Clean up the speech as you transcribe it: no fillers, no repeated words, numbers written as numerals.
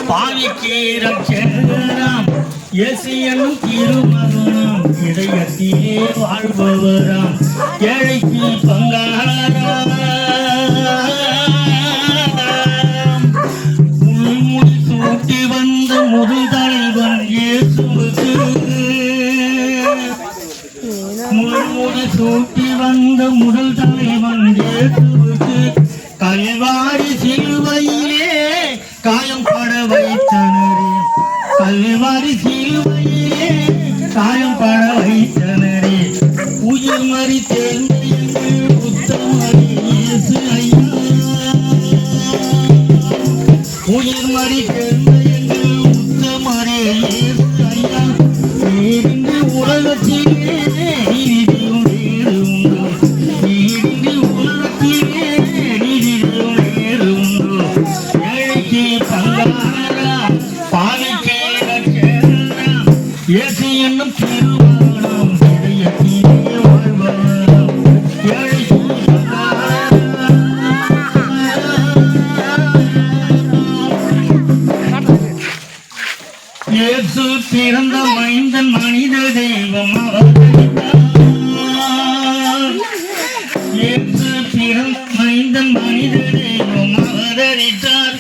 பாவிக்கு ரட்சகராம் இயேசு என்னும் திருமகனாம் இதயத்திலே வாழ்பவராம் ஏழைக்கு பங்காராம் முள்முடி சூட்டி வந்த முதல் தலைவன் இயேசுவுக்கு முள்முடி சூட்டி வந்த முதல் தலைவன் இயேசுவுக்கு கல்வாரி சிலுவையிலே காயம் பட வைத்தனரே கல்வாரி சிலுவையிலே காயம் பட வைத்தனரே உயிர் மறித்தேன் உத்தமரே இயேசு ஐயா உயிர் மறித்தேன் உத்தமரே இயேசு ஐயா நீரின்றி உலகத்திலே நீதியும் வேறு உண்டோ நீரின்றி உலகத்திலே நீதியும் வேறு உண்டோ ஏழைக்கு பங்காராம் பாவிக்கு ரட்சகராம் இயேசு என்னும் திருமகனாம் இதயத்திலே வாழ்பவராம் ஏழைக்கு இயேசு பிறந்த மைந்தன் மனித தெய்வம் அவதரித்தார் இயேசு பிறந்த மைந்தன் மனித தெய்வம் அவதரித்தார்